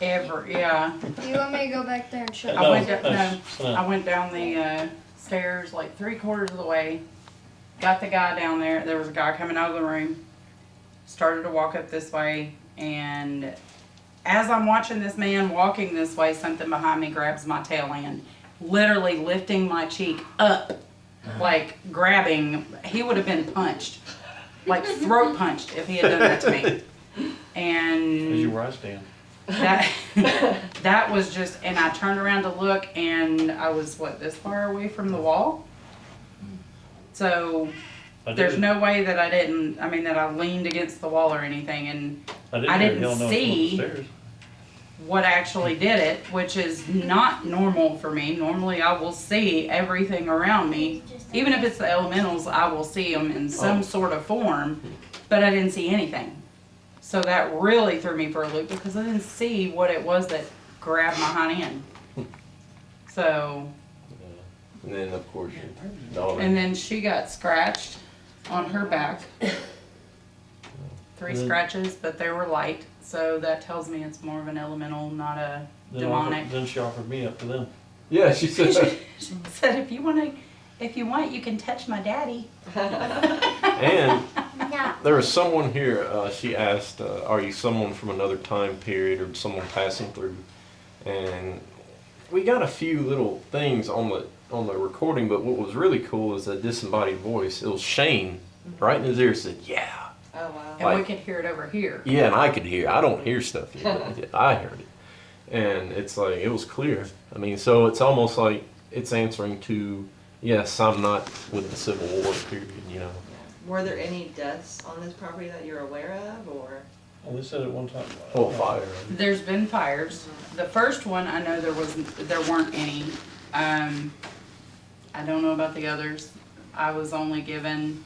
Yeah. Do you want me to go back there and show you? I went down the stairs like 3/4 of the way. Got the guy down there. There was a guy coming out of the room. Started to walk up this way, and as I'm watching this man walking this way, something behind me grabs my tail end, literally lifting my cheek up, like grabbing. He would have been punched, like throat punched, if he had done that to me. And As you where I stand. that was just, and I turned around to look, and I was this far away from the wall. So there's no way that that I leaned against the wall or anything, and I didn't see what actually did it, which is not normal for me. Normally I will see everything around me. Even if it's the elementals, I will see them in some sort of form, but I didn't see anything. So that really threw me for a loop because I didn't see what it was that grabbed my hind end. So. And then of course your daughter. And then she got scratched on her back. 3 scratches, but they were light. So that tells me it's more of an elemental, not a demonic. Then she offered me up to them. Yeah, she said. She said, if you want, you can touch my daddy. And there was someone here, she asked, are you someone from another time period or someone passing through? And we got a few little things on the recording, but what was really cool is a disembodied voice. It was Shane, right in his ear, said, yeah. Oh, wow. And we could hear it over here. Yeah, and I could hear. I don't hear stuff yet, but I heard it. And it's like, it was clear. I mean, so it's almost like it's answering to, yes, I'm not with the Civil War period, you know. Were there any deaths on this property that you're aware of, or? Well, they said at one time. Oh, fire. There's been fires. The first one, I know there weren't any. I don't know about the others. I was only given,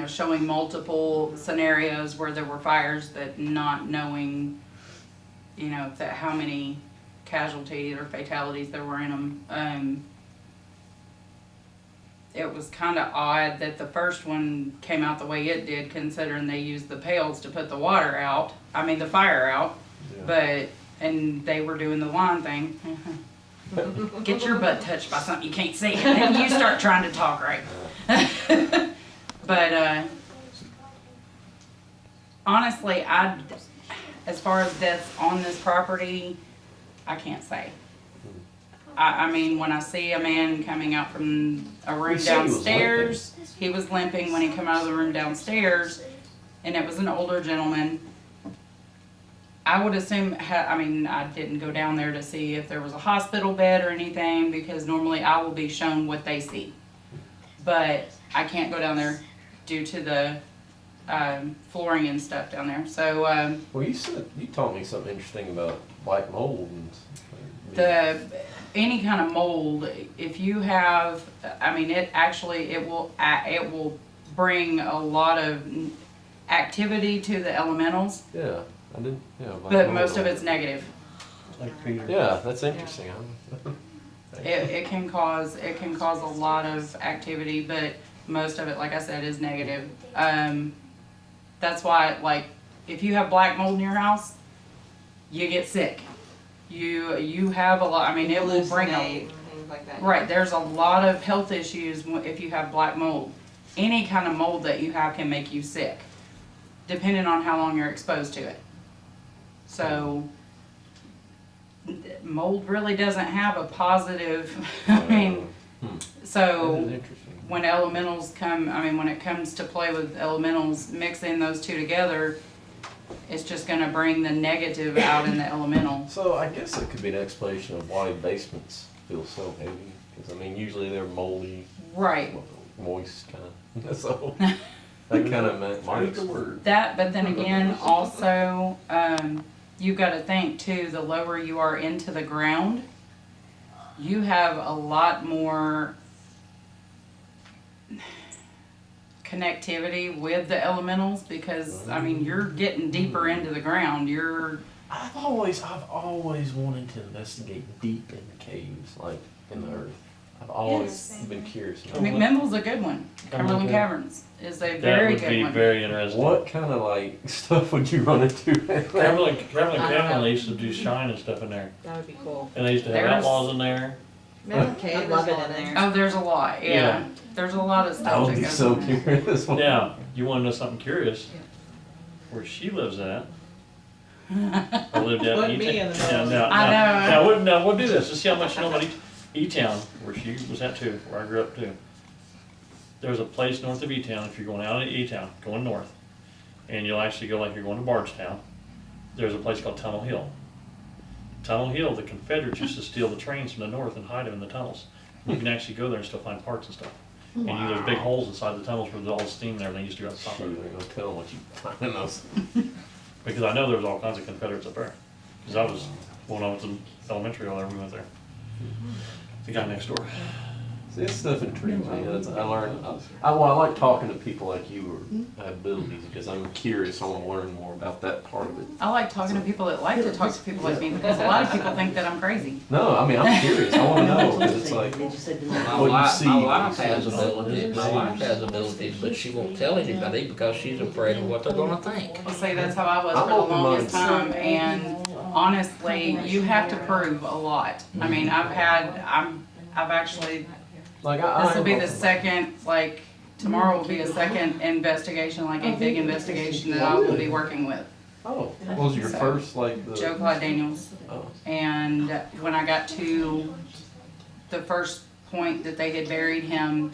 showing multiple scenarios where there were fires, but not knowing, how many casualties or fatalities there were in them. It was kind of odd that the first one came out the way it did, considering they used the pails to put the the fire out. Yeah. And they were doing the lawn thing. Get your butt touched by something you can't see, and then you start trying to talk right. But honestly, as far as deaths on this property, I can't say. I mean, when I see a man coming out from a room downstairs, he was limping when he came out of the room downstairs, and it was an older gentleman. I would assume, I didn't go down there to see if there was a hospital bed or anything, because normally I will be shown what they see. But I can't go down there due to the flooring and stuff down there. So, well, you taught me something interesting about black mold and any kind of mold. If you have, it will bring a lot of activity to the elementals. Yeah, I didn't. Yeah, but most of it's negative. Like Peter. Yeah, that's interesting. It can cause a lot of activity, but most of it, like I said, is negative. That's why, if you have black mold in your house, you get sick. You have a lot. It will bring things like that. Right. There's a lot of health issues if you have black mold. Any kind of mold that you have can make you sick, depending on how long you're exposed to it. So mold really doesn't have a positive. So when elementals come, when it comes to play with elementals, mixing those two together, it's just going to bring the negative out in the elemental. So I guess it could be an explanation of why basements feel so heavy. Because usually they're moldy, right, moist kind of. So that kind of might word. That, but then again, also you've got to think too. The lower you are into the ground, you have a lot more connectivity with the elementals, because you're getting deeper into the ground. I've always wanted to investigate deep in caves, like in the earth. I've always been curious. McMinnville's a good one. Come Cumberland look at it. Caverns is a That very would good be one. very interesting. What kind of like stuff would you run into? Cumberland I don't know. Cameron, they used to do shine and stuff in there. That would be cool. And they used to have There's- outlaws in there. Mountain Cave love is it one in there. Oh, there's a lot, yeah. Yeah. There's a lot of I stuff would that be goes so on there. curious. Now, you wanna know something curious? Where she lives at. I lived out Put in me E-Town. in the middle. Now, we'll do this, let's see how much you know about E-Town, where she was at too, where I grew up too. There's a place north of E-Town, if you're going out of E-Town, going north, and you'll actually go like you're going to Bardstown, there's a place called Tunnel Hill. Tunnel Hill, the Confederates used to steal the trains from the north and hide them in the tunnels. You can actually go there and still find parts and stuff. And there's big holes inside the tunnels where all the steam and everything used to go out the top Shoot, of I'm it. gonna tell them what you find in those. Because I know there was all kinds of Confederates up there. Because I was, when I was in elementary, all there, we went there. The guy next door. See, that stuff intrigues me. I learned. I like talking to people like you who have abilities because I'm curious. I want to learn more about that part of it. I like talking to people that like to talk to people like me because a lot of people think that I'm crazy. No, I mean I'm curious. I want to know because it's like My what you wife, see. my wife has you know, abilities, my wife has abilities, but she won't tell anybody because she's afraid of what they're gonna think. Well, see, that's how I was I'm for the longest open-minded. time, and honestly, you have to prove a lot. I mean, I've actually, Like this will be the second, like, tomorrow will be a second investigation, like a big investigation that I will be working with. Oh, what was your So, first like the? Joe Clyde Daniels. Oh. And when I got to the first point that they had buried him,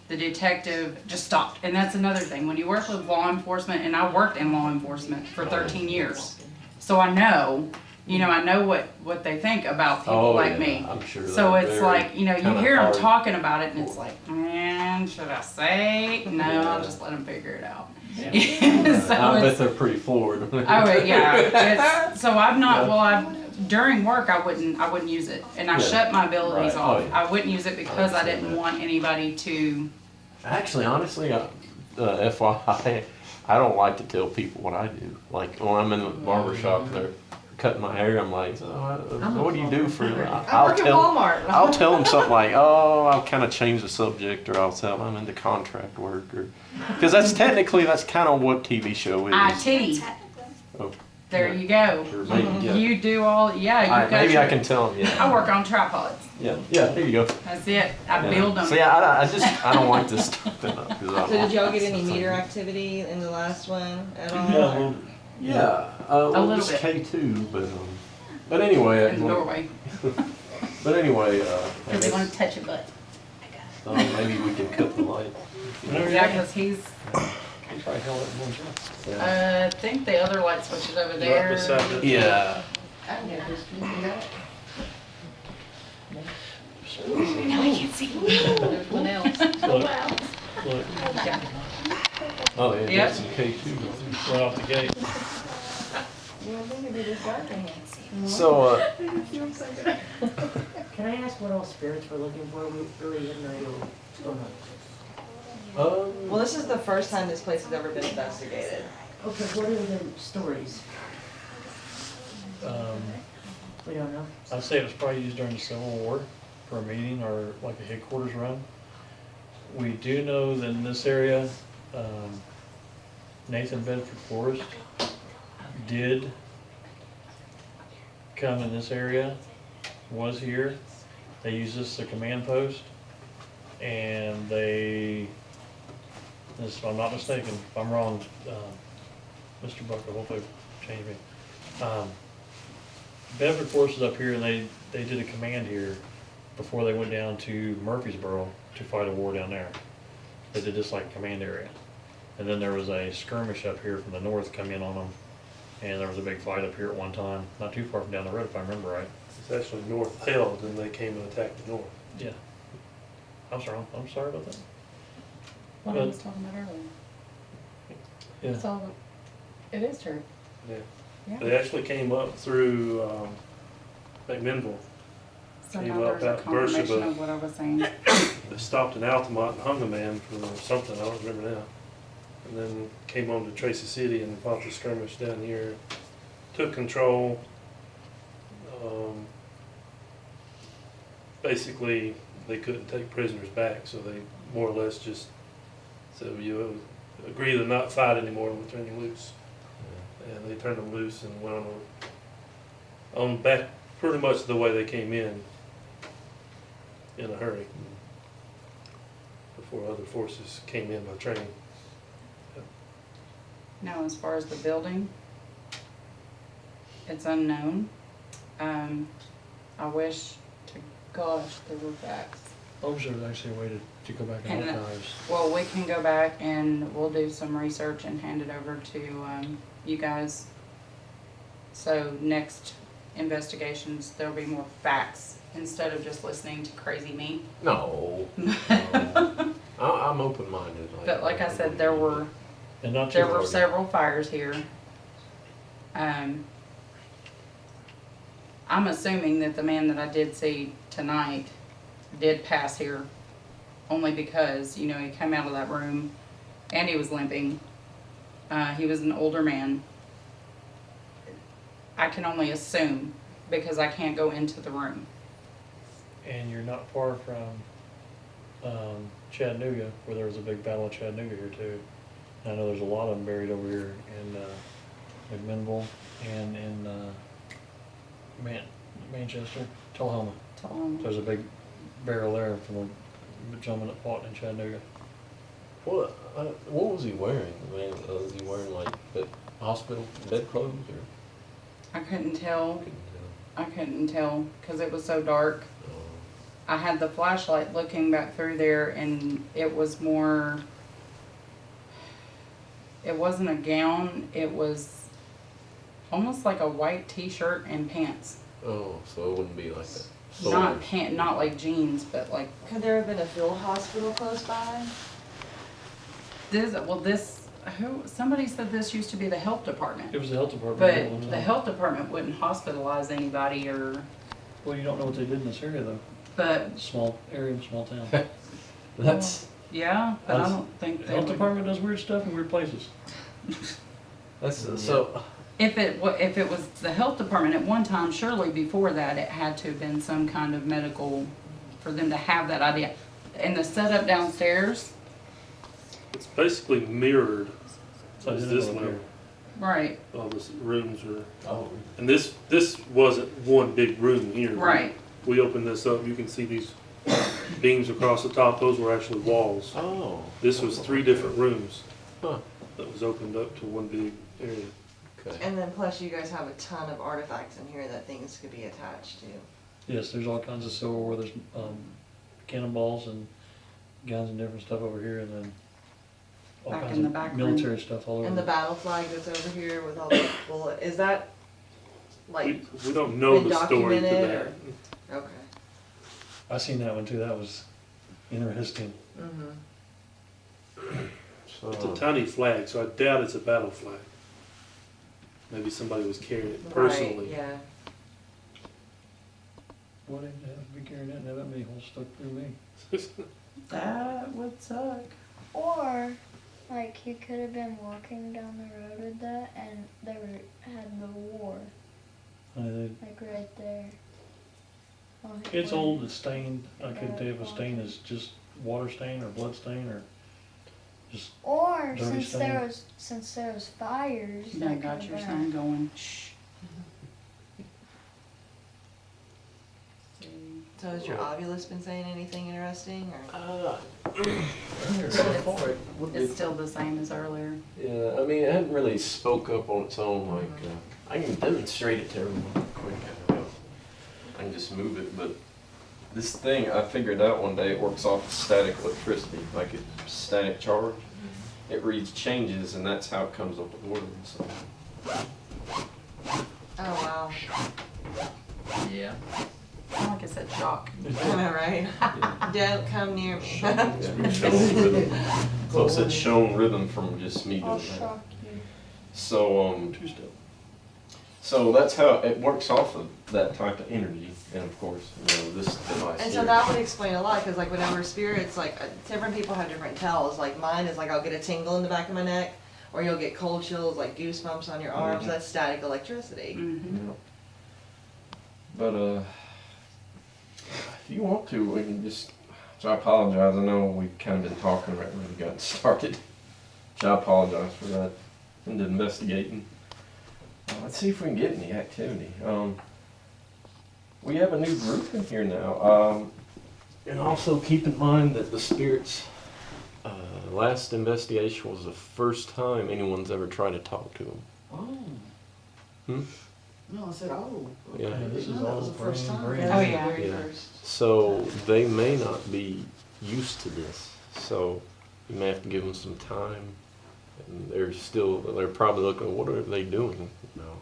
the detective just stopped. And that's another thing, when you work with law enforcement, and I worked in law enforcement for 13 years. So I know, I know what they think about people Oh, like yeah, me. I'm sure. So they're it's very like, you kinda hear them hard. talking about it and it's like, man, should I say? No, I'll just let them figure it out. So I bet it's, they're pretty floored. oh yeah, so I've not, during work I wouldn't use it. And I Yeah. shut my abilities Right. off. Oh, yeah. I wouldn't use it because I understand didn't that. want anybody to, Actually, honestly, FYI, I don't like to tell people what I do. Like when I'm in the barber shop, they're cutting my hair. I'm like, so what do you do for? I work at Walmart. I'll tell them something like, oh, I'll kind of change the subject, or I'll tell them I'm into contract work, or because that's kind of what TV show is. IT. Oh. There you go. Or maybe, yeah. You do all, yeah, you got Maybe I your, can tell them. Yeah. I work on tripods. Yeah. There you go. That's it. I Yeah. build them. See, I don't like this stuff enough. 'Cause I So did don't- y'all get any meter activity in the last one at all? Yeah, well, Yeah, little it's bit. K2, but anyway. In the doorway. But anyway, Cause they wanna touch your butt. maybe we can cut the light. Yeah, cause he's, he probably held it in one shot. Yeah. I think the other light switch is over there. Right beside it. Yeah. No, I can't see. There's one else. Look, Oh, yeah, Yep. got some K2. right off the gate. So, Can I ask what all spirits we're looking for? We really have no idea what's going on. Well, this is the first time this place has ever been investigated. Okay, what are the stories? We don't know. I'd say it was probably used during the Civil War for a meeting or like a headquarters run. We do know that in this area, Nathan Bedford Forrest did come in this area, was here. They used this as a command post, and if I'm not mistaken, if I'm wrong, Mr. Bucker, hopefully change me. Bedford Force is up here, and they did a command here before they went down to Murfreesboro to fight a war down there. They did this like command area. And then there was a skirmish up here from the north come in on them, and there was a big fight up here at one time, not too far from down the road if I remember right. It's actually north held, and they came and attacked the north. Yeah. I'm sorry about that. What I was talking about earlier. Yeah. So, it is true. Yeah. Yeah. They actually came up through McMinnville. So Came now up there's a out confirmation Beersheba. of what I was saying. They stopped in Altamont and hung a man for something, I don't remember now. And then came on to Tracy City and fought the skirmish down here. Took control. Basically they couldn't take prisoners back, so they more or less just said, you agree to not fight anymore, we'll turn you loose. And they turned them loose and went on back pretty much the way they came in a hurry, before other forces came in by train. Now, as far as the building, it's unknown. I wish to gosh there were facts. I wish there was actually a way to go back and And, archives. Well, we can go back and we'll do some research and hand it over to you guys. So next investigations, there'll be more facts instead of just listening to crazy me. No. I'm open-minded. But like I said, there were And not too there were far. several fires here. I'm assuming that the man that I did see tonight did pass here, only because, you know, he came out of that room and he was limping. He was an older man. I can only assume because I can't go into the room. And you're not far from Chattanooga, where there was a big battle of Chattanooga here too. And I know there's a lot of them buried over here in McMinnville and in Manchester, Tullahoma. So there's a big barrel there from the gentleman that fought in Chattanooga. What was he wearing? Man, was he wearing like the hospital bedclothes or? I couldn't tell. Couldn't I couldn't tell because it was so dark. tell. I had the flashlight looking back through there and it was more, it wasn't a gown, it was almost like a white t-shirt and pants. Oh, so it wouldn't be like that. Not like jeans, but like Could there have been a field hospital close by? somebody said this used to be the health department. It was the health department. But at one the time. health department wouldn't hospitalize anybody Well, you don't know what they did in this area though. but Small area, small town. That's yeah, but I That's- don't think The they health would. department does weird stuff in weird places. so. If it was the health department at one time, surely before that, it had to have been some kind of medical, for them to have that idea. And the setup downstairs, It's basically mirrored So as it's this over level. here. right, All the rooms are, Oh. and this wasn't one big room here. right. We opened this up, you can see these beams across the top, those were actually walls. Oh. This was 3 different rooms Huh. that was opened up to one big area. Okay. And then plus you guys have a ton of artifacts in here that things could be attached to. Yes, there's all kinds of silverware. There's cannonballs and guns and different stuff over here, and then all Back kinds in the of back room. military stuff all over. And the battle flag that's over here with all the bullet, is that like, We don't know been the story to documented, that. okay. I seen that one too. That was interesting. Mm-hmm. So, It's a tiny flag, so I doubt it's a battle flag. Maybe somebody was carrying it Right, personally. yeah. What ain't that? Be carrying that and have that many holes stuck through me. That would suck. Or, like, he could have been walking down the road with that, and had the war, Honey, like right there. Oh, it's old. It's stained. I couldn't tell if a stain is just water stain or blood stain or just. Or Dirty since there was fires. You that done got could've your been- sign going. Shh. So has your ovulus been saying anything interesting or? so far, it would be- It's still the same as earlier. yeah, I mean, it hadn't really spoke up on its own. Like, I can demonstrate it to everyone quick. I can just move it, but this thing, I figured out one day, it works off of static electricity, like a static charge. It reads changes, and that's how it comes up with words. So. Oh, wow. Yeah. Like I said, shock. I know, right? Don't come near me. Yeah, shown rhythm. Close that shown rhythm from just me I'll doing that. shock you. So, Two-step. so that's how it works off of that type of energy, and of course, you know, this device And so here. that would explain a lot, because like whenever spirits, like different people have different tells. Like mine is like I'll get a tingle in the back of my neck, or you'll get cold chills, like goosebumps on your arms. Mhm. That's static electricity. Mm-hmm. But if you want to, we can just, so I apologize, I know we've kind of been talking right when we got started. So I apologize for that, into investigating. Let's see if we can get any activity. We have a new group in here now. And also keep in mind that the spirits, last investigation was the first time anyone's ever tried to talk to them. Oh. Hmm? No, I said, oh. Yeah. Okay. This is No, that all was the first brand- time. brand Oh, new. yeah. Very Yeah. first. So they may not be used to this. So you may have to give them some time. And they're probably looking, what are they doing? No.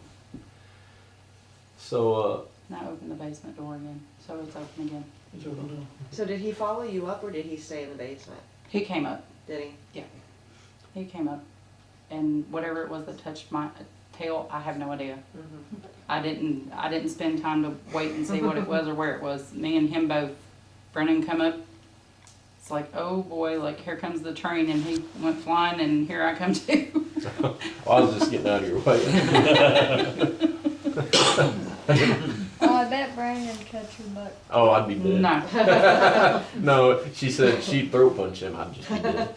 So, Now open the basement door again, so it's open again. It's open door. So did he follow you up or did he stay in the basement? He came up, Did he? he came up, and whatever it was that touched my tail, I have no idea. Mm-hmm. I didn't spend time to wait and see what it was or where it was. Me and him both. Brennan come up. It's like, oh boy, like here comes the train, and he went flying, and here I come too. I was just getting out of your way. Oh, I bet Brandon catch your butt. Oh, I'd be dead. No. No, she said she'd throat punch him, I'd just be dead.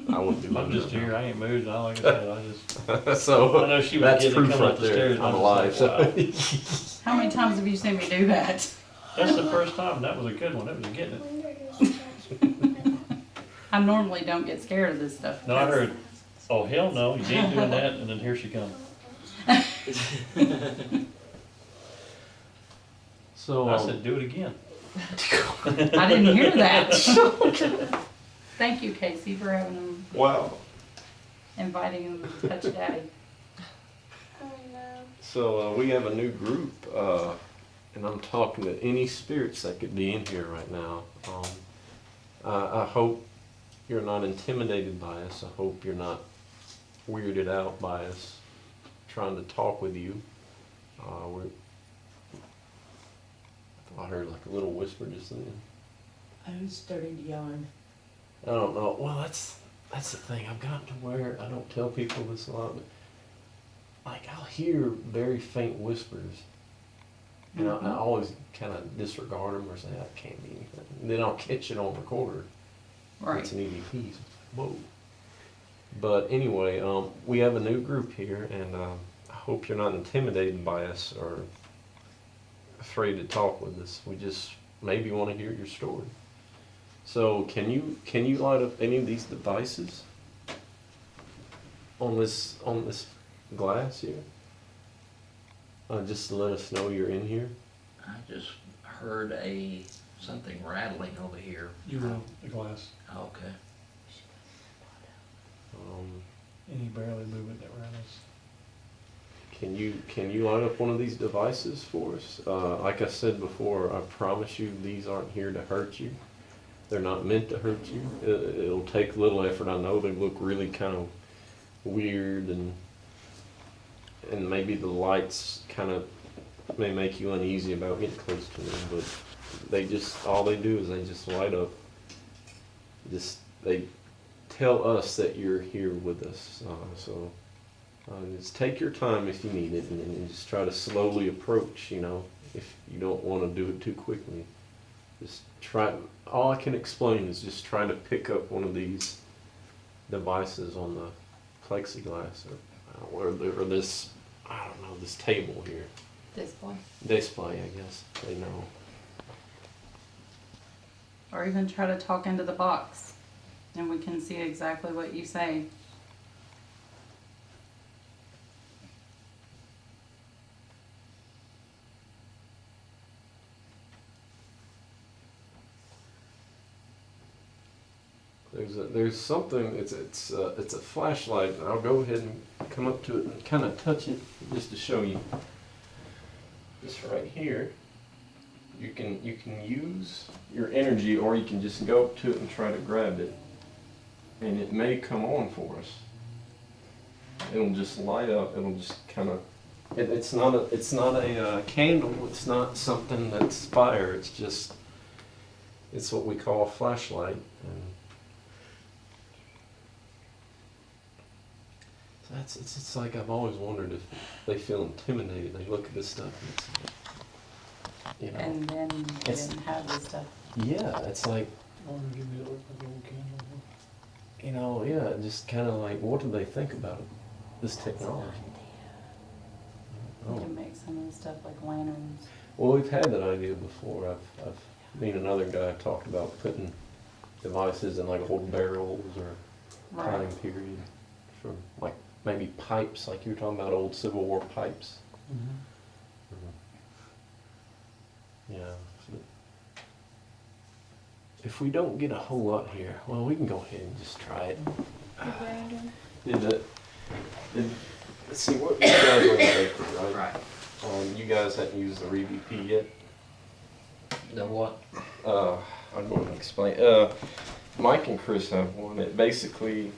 I wouldn't do I'm just that. here, I ain't moved, like I said, I just, I So, know she was that's getting proof coming up right the stairs. there, and I'm I was alive. like, So. wow. How many times have you seen me do that? That's the first time, that was a good one, that was getting it. I normally don't get scared of this stuff. No, I heard, oh, hell no, you ain't doing that, and then here she comes. So, I said, do it again. I didn't hear that. Thank you, Casey, for having him, wow. inviting him to touch daddy. Oh no. So, we have a new group, and I'm talking to any spirits that could be in here right now. I hope you're not intimidated by us. I hope you're not weirded out by us trying to talk with you. I heard like a little whisper just then. I was starting to yawn. I don't know. Well, that's the thing. I've gotten to where I don't tell people this a lot, but like I'll hear very faint whispers, and I always kind of disregard them or say that can't be anything. And then I'll catch it on recorder. Right. It's an EVP. Whoa. But anyway, we have a new group here, and I hope you're not intimidated by us or afraid to talk with us. We just maybe want to hear your story. So can you light up any of these devices on this glass here? Just to let us know you're in here. I just heard something rattling over here. You were the glass, Okay. any barely movement that rattles. Can you light up one of these devices for us? Like I said before, I promise you these aren't here to hurt you. They're not meant to hurt you. It'll take little effort. I know they look really kind of weird and maybe the lights kind of may make you uneasy about getting close to them, but all they do is they just light up. They tell us that you're here with us. Just take your time if you need it, and just try to slowly approach, if you don't want to do it too quickly. Just try, all I can explain is just try to pick up one of these devices on the plexiglass or this, I don't know, this table here. Display, I guess, they know. Or even try to talk into the box, and we can see exactly what you say. There's something. It's a flashlight. I'll go ahead and come up to it and kind of touch it just to show you. This right here. You can use your energy, or you can just go up to it and try to grab it, and it may come on for us. It'll just light up. It'll just kind of. It's not a candle. It's not something that's fire. It's what we call a flashlight. And it's like I've always wondered if they feel intimidated. They look at this stuff and you know. And then you It's- didn't have this stuff. Yeah, it's like, you know, yeah, just kind of like, what do they think about it, this technology? You Oh. can make some of the stuff like lanterns. Well, we've had that idea before. Me and another guy have talked about putting devices in like old barrels or time period from like maybe pipes, like you were talking about old Civil War pipes. Yeah. So if we don't get a whole lot here, well, we can go ahead and just try it. Let's see, what you guys are on paper, right? Right. You guys hadn't used the EVP yet? The what? I'm going to explain. Mike and Chris have one. It basically,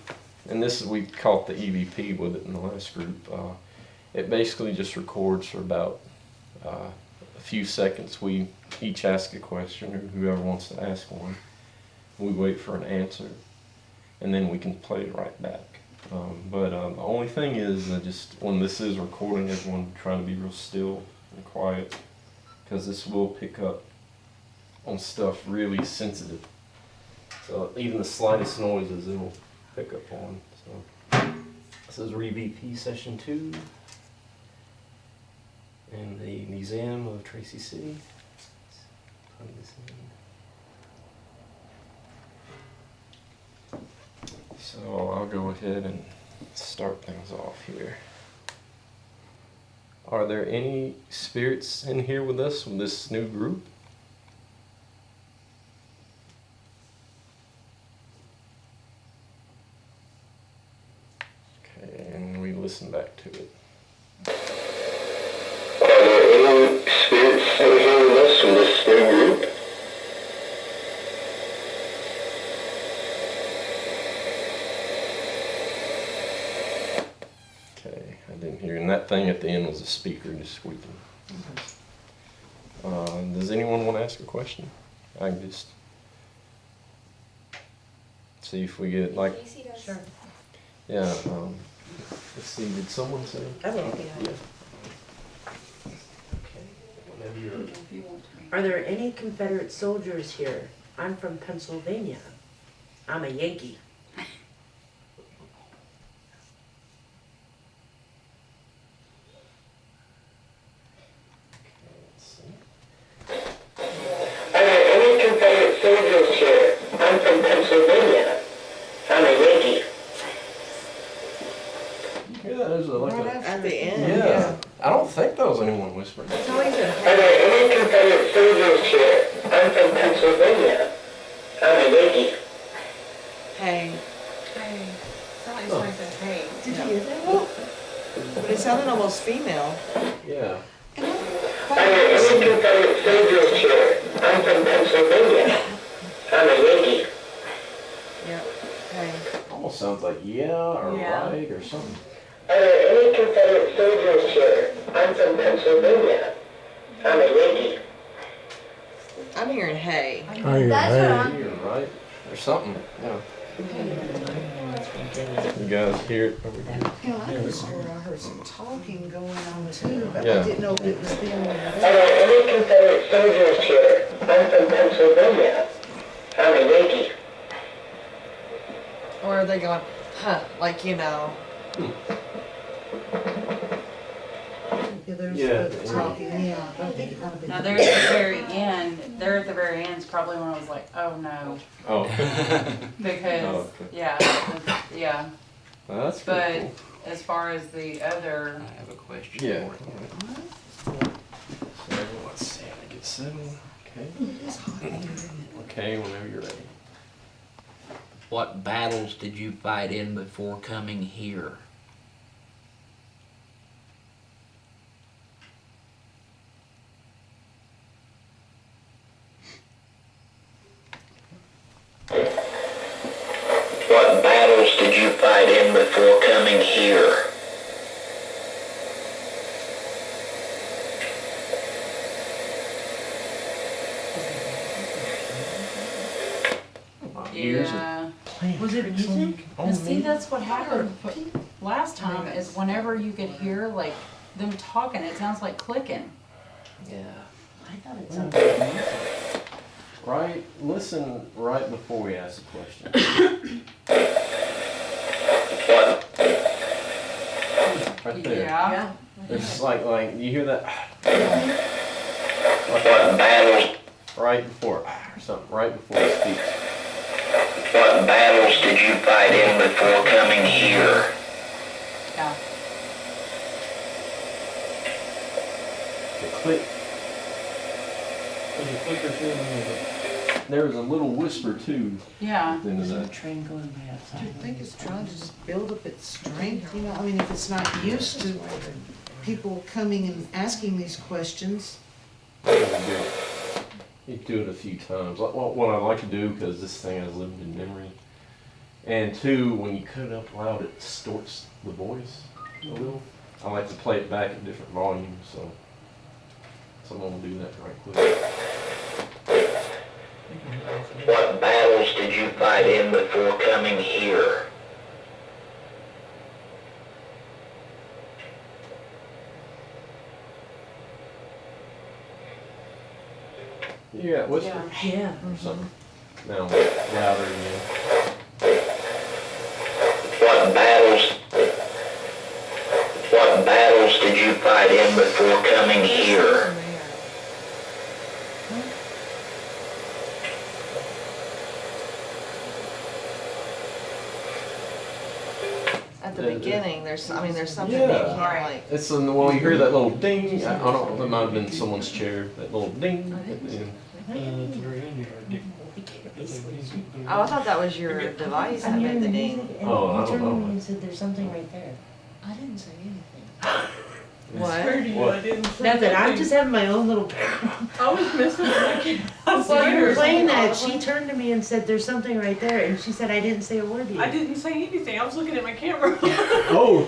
and this is, we caught the EVP with it in the last group. It basically just records for about a few seconds. We each ask a question, or whoever wants to ask one. We wait for an answer, and then we can play it right back. But the only thing is, just when this is recording, everyone try to be real still and quiet, because this will pick up on stuff really sensitive. So even the slightest noises it'll pick up on. So this is ReVP session 2 in the Museum of Tracy City. So I'll go ahead and start things off here. Are there any spirits in here with us with this new group? Okay, and we listen back to it. Are there any spirits in here with us from this new group? Okay, I didn't hear. And that thing at the end was a speaker just squeaking. Does anyone want to ask a question? I can just see if we get like. Sure. Yeah. Let's see. Did someone say? I will. Yeah. Okay. Whenever you're ready. Are there any Confederate soldiers here? I'm from Pennsylvania. I'm a Yankee. Are there any Confederate soldiers here? I'm from Pennsylvania. I'm a Yankee. Yeah, there's like a. At the end. Yeah. I don't think that was anyone whispering. It's always a Are there any Confederate soldiers here? I'm from Pennsylvania. I'm a Yankee. hey. Hey, somebody said hey. Did you hear that? But it sounded almost female. Yeah. Are there any Confederate soldiers here? I'm from Pennsylvania. I'm a Yankee. Yep. Hey. Almost sounds like yeah or Yeah. right or something. Are there any Confederate soldiers here? I'm from Pennsylvania. I'm a Yankee. I'm hearing hey. That's what I'm. You're right. Or something. Yeah. You guys hear it over here? Yeah, I could swear I heard some talking going on too, but Yeah. I didn't know if it was them over Are there. there any Confederate soldiers here? I'm from Pennsylvania. I'm a Yankee. Or are they going, huh, like, you know? Yeah, there's Yeah. the talking, yeah. I think it might have been. Now there's the very end. There at the very end is probably when I was like, oh no, Oh. because Oh, okay. yeah. Well, that's But pretty as far as the other, I have a question. cool. Yeah. for you. So let's see. I get 7. Okay. Okay, whenever you're ready. What battles did you fight in before coming here? What battles did you fight in before coming here? Years of yeah. playing Was it tricks on- music? on And see, me. that's what happened last time is whenever you could hear like them talking, it sounds like clicking. Yeah. I thought it sounded like music. Right, listen right before we ask the question. Right there. Yeah. It's like you hear that What battles, right before or something, right before it speaks. what battles did you fight in before coming here? Yeah. The click. There's a click or two in the middle. There was a little whisper too. Yeah. Into There's a that. train going by outside. Do you think it's trying to just build up its strength, you know, I mean, if it's not used to people coming and asking these questions? You do it a few times. Like what I like to do, because this thing has limited memory, and two, when you cut it up loud, it distorts the voice a little. I like to play it back at different volumes, so someone will do that right quick. What battles did you fight in before coming here? You got whisper Yeah. or something. Now louder again. What battles did you fight in before coming here? At the beginning, there's something you Yeah. can't like. It's well, you hear that little ding. I don't know. That might have been someone's chair. That little ding. At the end. At the very end, you heard it. Oh, I thought that was your device that I'm made hearing the the ding. music, and Oh, I you don't turned to know. me and said, "There's something right there." I didn't say anything. What? What? Nothing. I'm just having my own little. I was missing it. While you were playing that, she turned to me and said, "There's something right there," and she said, "I didn't say a word to you." I didn't say anything. I was looking at my camera. Oh.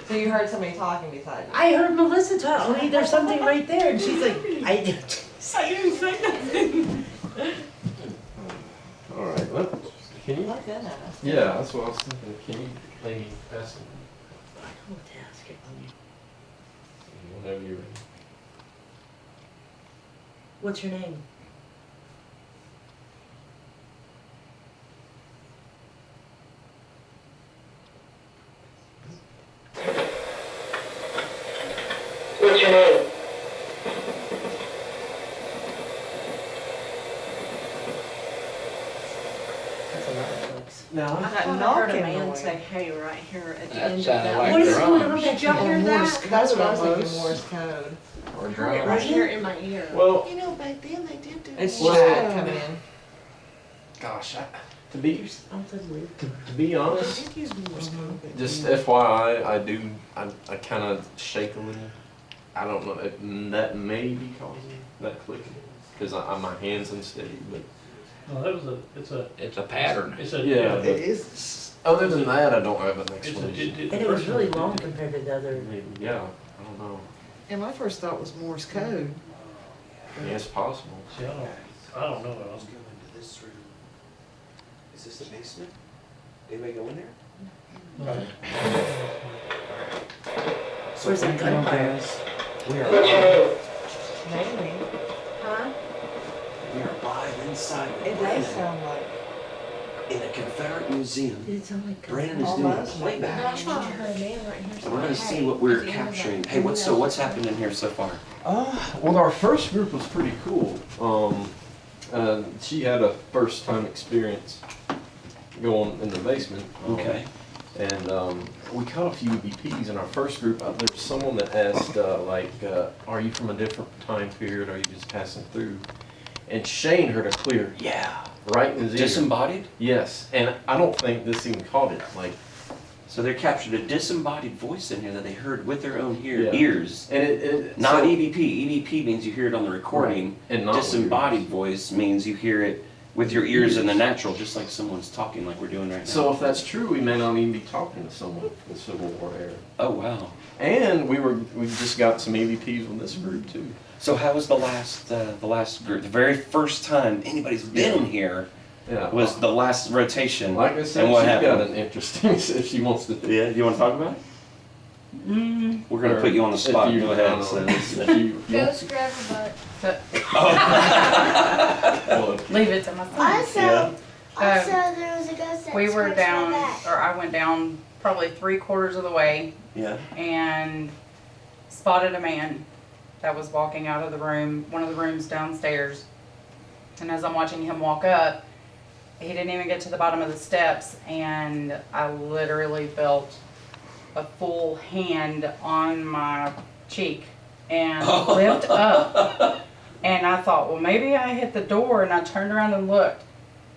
So you heard somebody talking beside you? I heard Melissa talk. Oh, there's something right there, and she's like, "I didn't." I didn't say nothing. All right. Well, can you? Look at us. Yeah, that's what I was thinking. Can you maybe ask him I don't know what to ask her. whenever you're ready? What's your name? What's your name? That's a lot of folks. Now, I That thought I knock heard a in the man way. say, "Hey," right here at the That end of sounded that. like What is drums. going on back Did y'all hear there? that? That's what I was thinking, Almost. Morse code. or I heard it right drums. here in my ear. Well, You know, back then they did do It's Morse just- code coming in. gosh, to be There's something weird. to be honest, They did use Morse code. just FYI, I kind of shake a little. I don't know if that may be causing that clicking because my hands unsteady. But No, that was It's a pattern. it's a, Yeah. It is. other than that, I don't have an it's a, explanation. And it was really long compared to the other. Maybe, yeah, I don't know. And my first thought was Morse code. Yeah, it's possible. See, I don't know. Let's go into this room. Is this the basement? Anybody go in there? So Where's that we come gunfire? guys, we are What's your name? Maybe. Huh? we are live inside the It does Brannon sound like. in the Confederate Museum. Did it sound like? Brandon is doing a Almost. playback. I thought I heard a man right here And we're gonna say, see "Hey," what we're at the end of that. capturing. Hey, what's happened in here so far? Well, our first group was pretty cool. She had a first time experience going in the basement. Okay. And we caught a few EVPs in our first group. There was someone that asked, are you from a different time period? Are you just passing through? And Shane heard a clear, yeah, right in his ear. Disembodied? Yes, and I don't think this even caught it. Like, So they captured a disembodied voice in here that they heard with their own Yeah. ears. and it Not so- EVP. EVP means you hear it on the recording. and not with your Disembodied ears. voice means you hear it with your ears in the natural, just like someone's talking like we're doing right now. So if that's true, we may not even be talking to someone in the Civil War era. Oh, wow. And we just got some EVPs with this group too. So how was the last group? The very first time anybody's been in here Yeah. was the last rotation. Like I said, And what she's got happened? an interesting if she wants to. Yeah, you want to talk about it? We're gonna put you on the spot. Go ahead. Ghost grab a butt. Leave it to my son. Also, there was a ghost that We were scratched down, my back. or I went down probably 3/4 of the way Yeah. and spotted a man that was walking out of the room, one of the rooms downstairs. And as I'm watching him walk up, he didn't even get to the bottom of the steps, and I literally felt a full hand on my cheek and lift up. And I thought, well, maybe I hit the door, and I turned around and looked,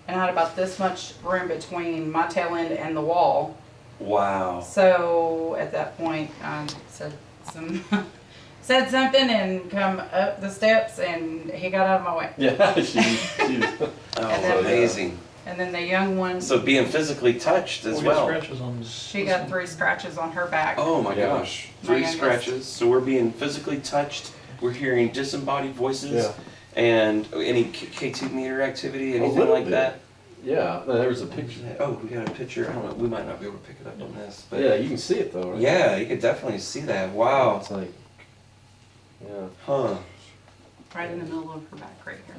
and I had about this much room between my tail end and the wall. Wow. So at that point, I said something and come up the steps, and he got out of my way. Yeah, she was. Oh, amazing. And then the young one, So being physically touched as We got well. scratches on she got 3 scratches on her back. Oh my Yeah. gosh. My 3 youngest. scratches. So we're being physically touched. We're hearing disembodied voices. Yeah. And any K2 meter activity, anything little like bit. that. Yeah, there's a picture. Oh, we got a picture. I don't know. We might not be able to pick it up on this, but Yeah, you can see it though, right? yeah, you could definitely see that. Wow. It's like, yeah. Huh. Right in the middle of her back right here.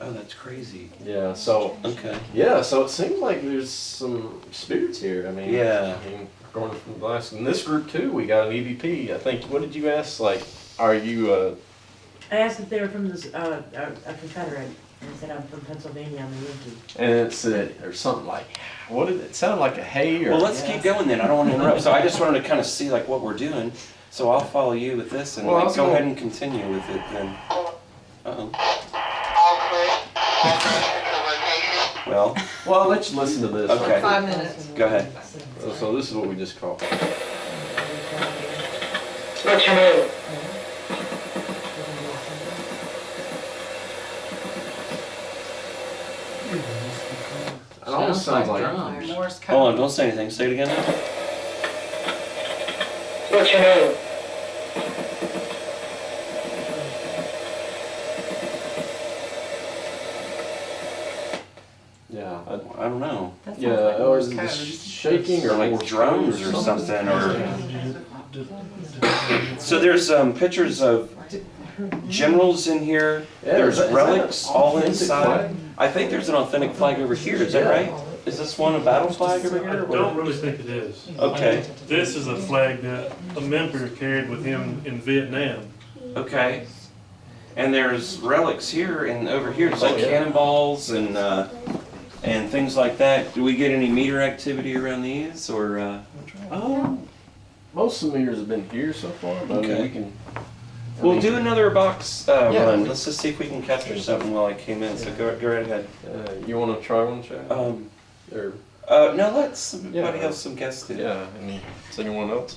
Oh, that's crazy. Yeah, so, Okay. yeah, so it seems like there's some spirits here. I mean, Yeah. I mean, going from the last, in this group too, we got an EVP. I think, what did you ask? Like, are you, I asked if they were from this, a Confederate, and I said I'm from Pennsylvania, I'm a Yankee. and it said, or something like, what did it sound like, a hay or? Well, let's keep going then. I don't want to interrupt. So I just wanted to kind of see like what we're doing. So I'll follow you with this and Well, I like, was go gonna- ahead and continue with it then. Uh-oh. Well, Well, I'll let you listen to this. Okay. 5 minutes. go ahead. So this is what we just called. What's your name? It almost sounds like, drums. Morse code. Hold on, don't say anything. Say it again now. What's your name? yeah, I don't know. That sounds yeah, like or Morse is it code. shaking or Like Morse drums code or something or. the. So there's pictures of generals in here. Yeah, There's is that relics an all authentic inside. flag? I think there's an authentic flag over here. Is that Yeah. right? Is this one a battle flag over I here? don't really think it is. Okay. This is a flag that a member carried with him in Vietnam. Okay. And there's relics here and over here. It's like Oh, yeah. cannonballs and things like that. Do we get any meter activity around these or? Most of the meters have been here so far, but I mean, Okay. we can. I We'll mean, do another box Yeah. run. Let's just see if we can capture something while I came in. So go right ahead. You want to try one, Chad? Or No, let somebody Yeah. else, some guests do. yeah, is anyone else?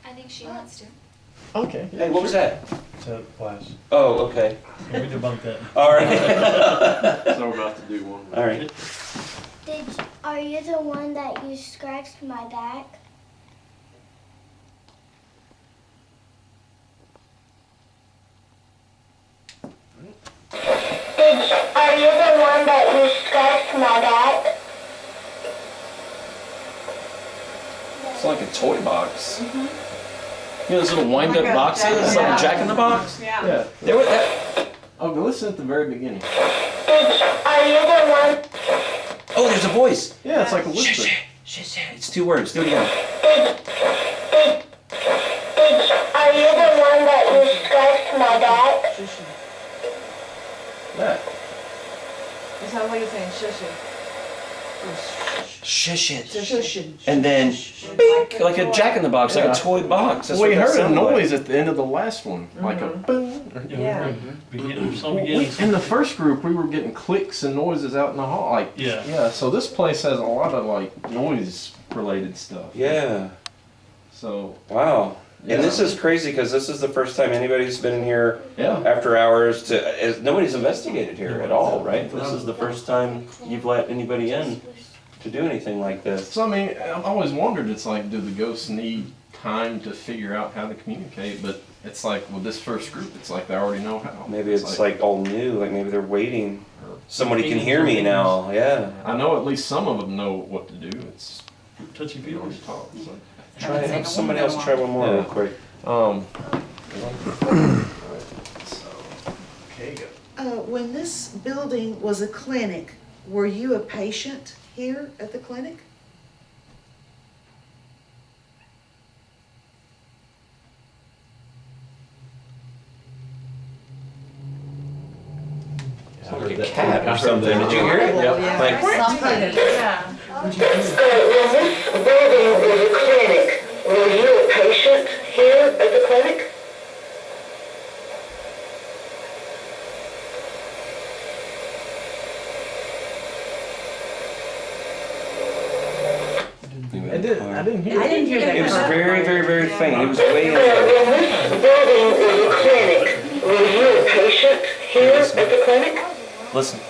I think she wants to. Okay. Hey, what was that? To class. Oh, okay. We debunked that. All right. So we're about to do one. All right. Are you the one that you scratched my back? Are you the one that you scratched my back? It's like a toy box. You know those little wind-up Like a boxes, Jack in the like a Box. Jack in the Box? Yeah. There was that. Oh, but listen at the very beginning. Are you the one? Oh, there's a voice. Yeah, it's like a whisper. It's 2 words. Do it again. Are you the one that you scratched my back? That. It sounds like it's saying shush it. Shush it. Shush it. And then, bink, like a Jack in the Box, like Yeah. a toy box. That's We what that heard a sounded like. noise at the end of the last one, like a boom. Yeah. Some Well, beginnings. in the first group, we were getting clicks and noises out in the hall. Like, Yeah. so this place has a lot of like noise-related stuff. Yeah. So, Wow. yeah. And this is crazy because this is the first time anybody's been in here yeah. after hours nobody's investigated here at all, right? This is the first time you've let anybody in to do anything like this. So I mean, I've always wondered. It's like, do the ghosts need time to figure out how to communicate? But it's like with this first group, it's like they already know how. Maybe it's like all new, like maybe they're waiting. Somebody can hear me now, yeah. I know at least some of them know what to do. It's Touchy you know, feely. talk. It's like, Haven't seen Have a somebody woman in else a try while. one more real quick. Okay, go. When this building was a clinic, were you a patient here at the clinic? Like a cat or something. Did you hear it? Yeah. Like, Something. Yeah. When this building was a clinic, were you a patient here at the clinic? I didn't hear I didn't hear that. it was part. very, very, very faint. It was way in there. When this building was a clinic, were you a patient here at the clinic? Listen.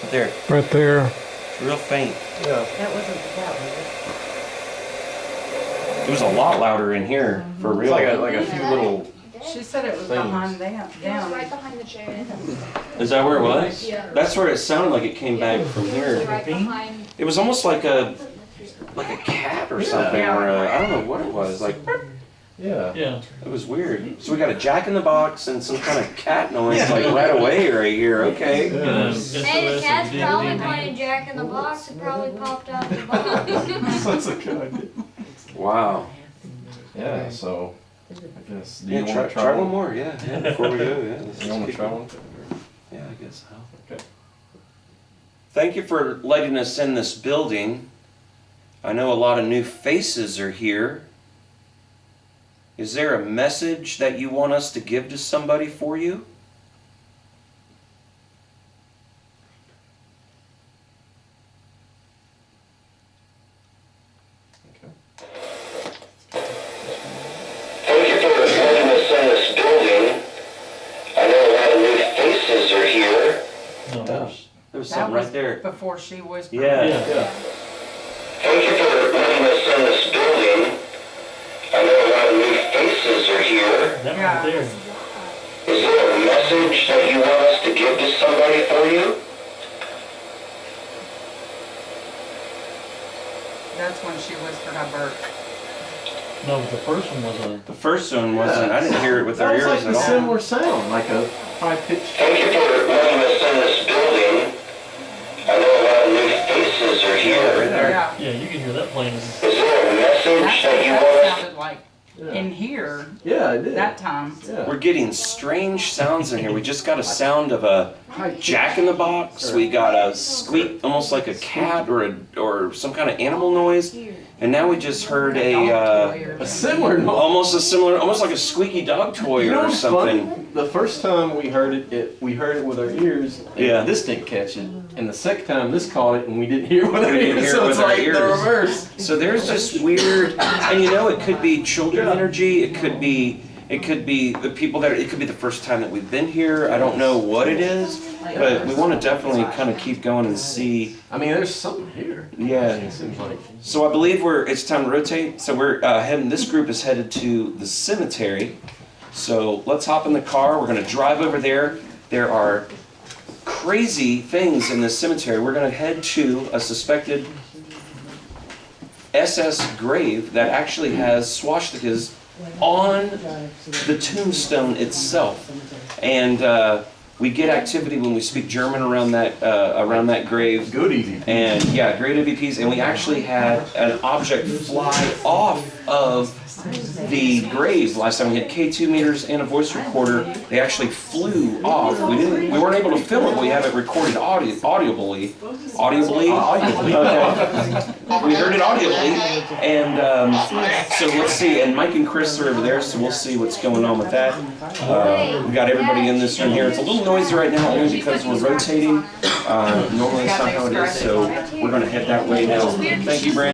Right there. Right there. It's real faint. Yeah. That wasn't the cat, was It was a lot louder in here, for It's real. like a few little. She said it was Things. behind them, It was down. right behind the chair. Is that where it was? Yeah. That's where it sounded like it came back from It was here. right behind. It was almost like a cat or something, or I don't know what it was. Like, Yeah. Yeah. it was weird. So we got a jack in the box and some kind of cat noise like right away right here. Okay. Hey, the cat's probably playing Jack in the Box. It probably popped out the box. That's a good idea. Wow. Yeah. So I guess. Do Yeah, you try, want to try one more. Yeah. Before we go. Yeah. Let's You want to keep try going. one? Yeah, I guess so. Okay. Thank you for letting us in this building. I know a lot of new faces are here. Is there a message that you want us to give to somebody for you? Thank you for letting us in this building. I know a lot of new faces are here. No, there's, There was That something was right there. before she whispered. Yeah. yeah. Thank you for letting us in this building. I know a lot of new faces are here. That Yeah. right there. Is there a message that you want us to give to somebody for you? That's when she whispered, I burped. No, but the first one was a. The first one wasn't. I didn't hear it with That our was ears like at a all. similar sound, like a high pitched. Thank you for letting us in this building. I know a lot of new faces are here. Yeah. Yeah, you can hear that plain as. Is there a message That's that what you that want us? sounded like Yeah. in here Yeah, I did. that time. Yeah. We're getting strange sounds in here. We just got a sound of a jack in the box. We got a squeak, almost like a cat or some kind of animal noise. And now we just heard A similar noise. almost like a squeaky dog toy You know or what's something. funny? The first time we heard it, we heard it with our ears. And Yeah. This didn't catch it, and the second time this caught it, and we didn't hear it with our We didn't ears. hear So it it's with our like the ears. reverse. So there's just weird, and you know, it could be children energy. It could be the people it could be the first time that we've been here. I don't know what it is, but we want to definitely kind of keep going and see. I mean, there's something here. Yeah. It seems like. So I believe it's time to rotate. So we're heading. This group is headed to the cemetery. So let's hop in the car. We're gonna drive over there. There are crazy things in this cemetery. We're gonna head to a suspected SS grave that actually has swastikas on the tombstone itself, and we get activity when we speak German around that grave. Good easy. And yeah, great EVPs, and we actually had an object fly off of the grave last time. We had K2 meters and a voice recorder. They actually flew off. We weren't able to film it, but we have it recorded audibly. Audibly? Okay. We heard it audibly, and so let's see. And Mike and Chris are over there, so we'll see what's going on with that. We got everybody in this room here. It's a little noisy right now, only because we're rotating. Normally it's not how it is, so we're going to head that way now. Thank you, Brandon.